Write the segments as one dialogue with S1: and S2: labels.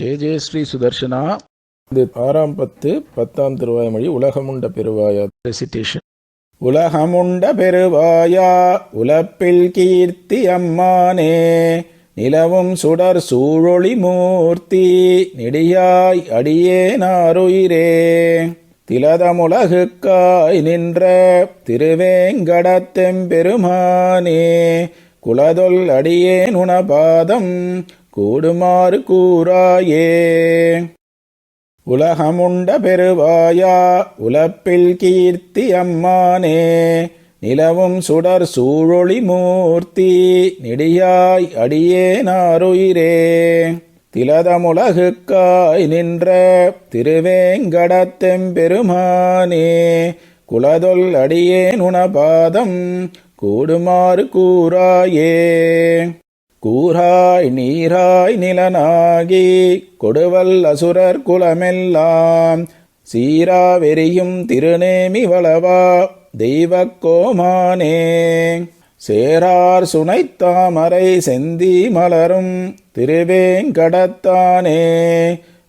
S1: ஜெய ஜெய ஸ்ரீ சுதர்ஷனா. இது 6ஆம் பத்து 10ஆம் திருவாய்மொழி. உலகமுண்ட பெருவாயா ரெசிடேஷன். உலகமுண்ட பெருவாயா உலப்பில் கீர்த்தி அம்மானே, நிலவும் சுடர் சூழொளி மூர்த்தி நெடியாய் அடியேனாருயிரே, திலதமுலகுக்காய் நின்ற திருவேங்கடத்தெம்பெருமானே, குலதொல் அடியேன் உனபாதம் கூடுமாறு கூறாயே. உலகமுண்ட பெருவாயா உலப்பில் கீர்த்தி அம்மானே, நிலவும் சுடர் சூழொளி மூர்த்தி நெடியாய் அடியேனாருயிரே, திலதமுலகுக்காய் நின்ற திருவேங்கடத்தெம்பெருமானே, குலதொல் அடியேன் உனபாதம் கூடுமாறு கூறாயே. கூறாய் நீராய் நிலனாகி கொடுவல் அசுரர் குலமெல்லாம், சீராவெறியும் திருநேமி வளவா தெய்வக் கோமானே, சேரார் சுனைத்தாமரை செந்தி மலரும் திருவேங்கடத்தானே,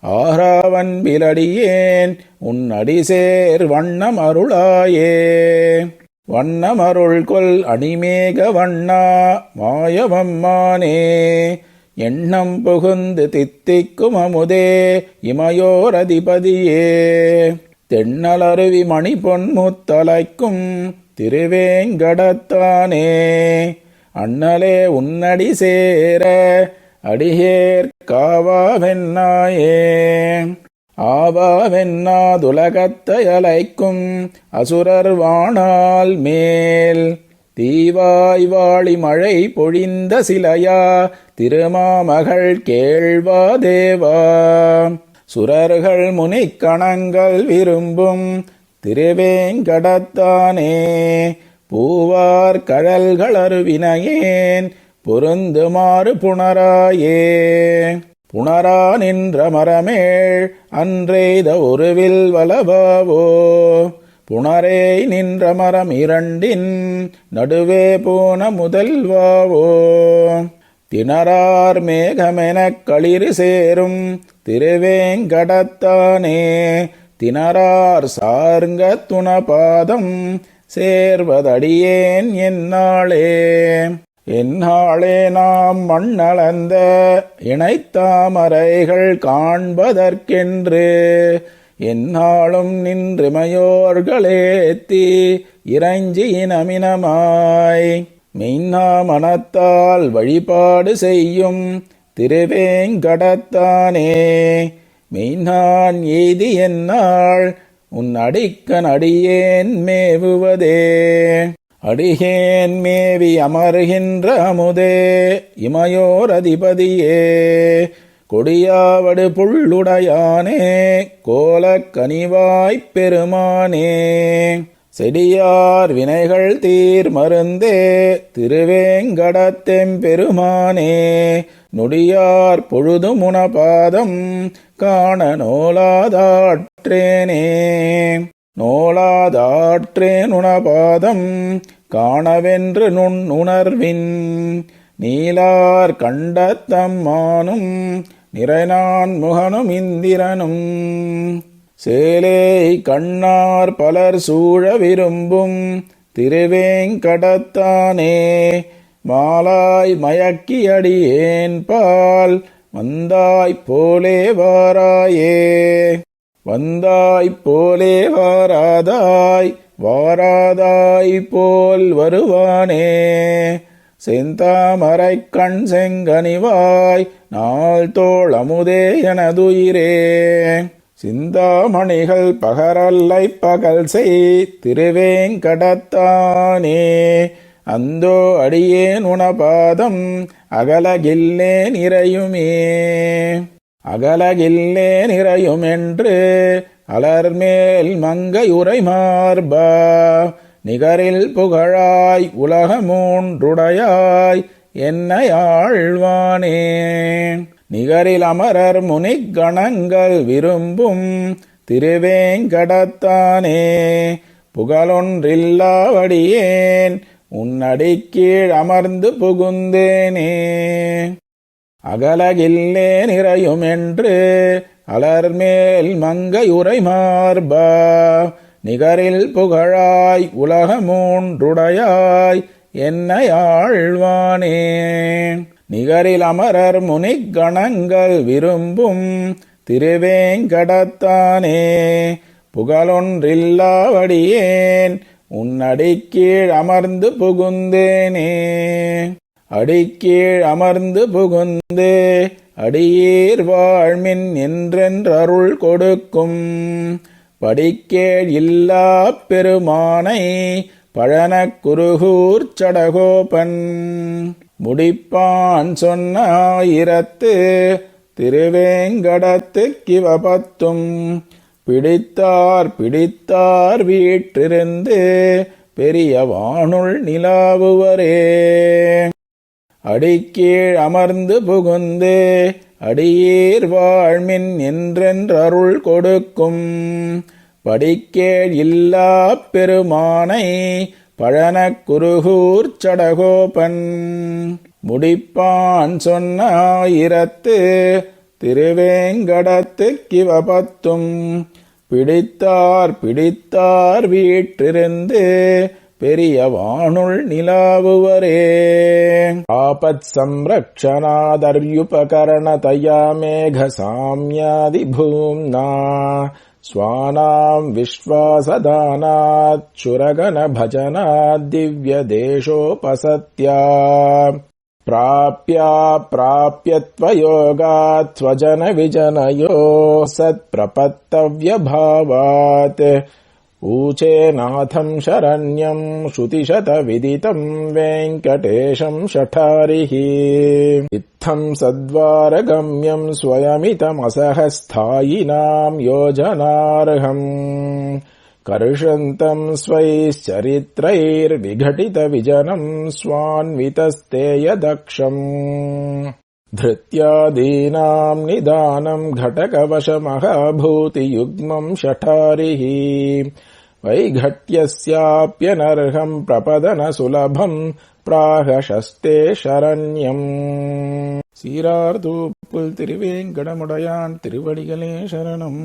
S1: ஆறாவன் பிலடியேன் உன் அடிசேர் வண்ணம் அருளாயே. வண்ணமருள் கொல் அணிமேக வண்ணா மாயவம்மானே, எண்ணம் புகுந்து தித்திக்கும் அமுதே இமையோரதிபதியே, தென்னலருவி மணி பொன்முத்தலைக்கும் திருவேங்கடத்தானே, அண்ணலே உன்னடி சேர அடியேற்காவாவென்னாயே. ஆவாவென்னாதுலகத்தை அலைக்கும் அசுரர் வாணால் மேல், தீவாய் வாழி மழை பொழிந்த சிலையா திருமாமகள் கேள்வா தேவா, சுரர்கள் முனிக்கணங்கள் விரும்பும் திருவேங்கடத்தானே, பூவார் கழல்கள் அருவினையேன் பொருந்துமாறு புணராயே. புணரா நின்ற மரமேள் அன்றெய்த ஒருவில் வலவாவோ, புணரே நின்ற மரம் இரண்டின் நடுவே போன முதல்வாவோ, திணறார் மேகமெனக் களிறு சேரும் திருவேங்கடத்தானே, திணறார் சார்ங்க துணபாதம் சேர்வதடியேன் என்னாளே. என்னாளே நாம் மண்ணளந்த இணைத்தாமரைகள் காண்பதற்கென்று, என்னாலும் நின்றிமையோர்களேத்தி இறைஞ்சி இனமினமாய், மெய்னா மனத்தால் வழிபாடு செய்யும் திருவேங்கடத்தானே, மெய்நான் எய்தி என்னாள் உன் அடிக்கன் அடியேன் மேவுவதே. அடியேன் மேவி அமர்கின்ற அமுதே இமையோர் அதிபதியே, கொடியாவடு புள்ளுடையானே கோலக் கனிவாய்ப் பெருமானே, செடியார் வினைகள் தீர் மருந்தே திருவேங்கடத்தெம்பெருமானே, நொடியார் பொழுதும் உனபாதம் காண நோலாதாற்றேனே. நோலாதாற்றேன் உனபாதம் காணவென்று நுண் உணர்வின், நீலார் கண்டத்தம்மானும் நிறைநான் முகனும் இந்திரனும், சேலே கண்ணார் பலர் சூழ விரும்பும் திருவேங்கடத்தானே, மாலாய் மயக்கி அடியேன் பால் வந்தாய்ப் போலே வாராயே. வந்தாய்ப் போலே வாராதாய் வாராதாய் போல் வருவானே, செந்தாமரைக் கண் செங்கனிவாய் நாள் தோள் அமுதே எனதுயிரே, சிந்தாமணிகள் பகரல்லை பகல் செய் திருவேங்கடத்தானே, அந்தோ அடியேன் உனபாதம் அகலகில்லேன் இறையுமே. அகலகில்லேன் இறையுமென்று அலர்மேல் மங்கை உரை மார்பா, நிகரில் புகழாய் உலகமூன்றுடையாய் என்னை ஆழ்வானே, நிகரில் அமரர் முனிக்கணங்கள் விரும்பும் திருவேங்கடத்தானே, புகழொன்றில்லாவடியேன் உன்னடிக்கீழ் அமர்ந்து புகுந்தேனே. அகலகில்லே நிறையுமென்று அலர்மேல் மங்கையுரை மார்பா நிகரில் புகழாய் உலகமூன்றுடையாய் என்னையாழ்வானே. நிகரில் அமரர் முனிக்கணங்கள் விரும்பும் திருவேங்கடத்தானே புகழொன்றில்லாவடியேன் உன்னடிக்கீழ் அமர்ந்து புகுந்தேனே. அடிக்கீழ் அமர்ந்து புகுந்து அடியீர் வாழ்மின் என்றென்றருள் கொடுக்கும் படிக்கேள் இல்லா பெருமானை பழனக் குருகூர் சடகோபன் முடிப்பான் சொன்ன ஆயிரத்து திருவேங்கடத்துக்கிவபத்தும் பிடித்தார் பிடித்தார் வீற்றிருந்து பெரிய வானுள் நிலாவுவரே. அடிக்கீழ் அமர்ந்து புகுந்து அடியீர் வாழ்மின் என்றென்றருள் கொடுக்கும் படிக்கேள் இல்லா பெருமானை பழனக் குருகூர் சடகோபன் முடிப்பான் சொன்ன ஆயிரத்து திருவேங்கடத்துக்கிவபத்தும் பிடித்தார் பிடித்தார் வீற்றிருந்து பெரிய வானுள் நிலாவுவரே. ஆபத் சம்ரக்ஷணாதர்யுபகரணதயா மேக சாம்யாதி பூம்னா ஸ்வானாம் விஸ்வாசதானாத் சுரகன பஜனாத் திவ்ய தேசோபசத்யா பிராப்யா பிராப்யத்வயோகாத் ஸ்வஜன விஜனயோ சத் பிரபத்தவ்ய பாவாத் ஊச்சே நாதம் சரண்யம் ஸ்ருதிசத விதிதம் வெங்கடேஷம் ஷடாரிஹி இத்தம் சத்வாரகம்யம் ஸ்வயமிதமசஹஸ்தாயினாம் யோஜனார்ஹம் கர்ஷந்தம் ஸ்வைச்சரித்ரைர்விഘಟಿத விஜனம் ஸ்வான்விதஸ்தேயதக்ஷம் धृत्यादीनां निदानं घटकवशमहाभूतियुग्मं षठारिहि वैघट्यस्याप्यनर्हं प्रपदनसुलभं प्राहशस्ते शरण्यम्. சீரார் தூப்புல் திருவேங்கடமுடையான் திருவடிகளே சரணம்.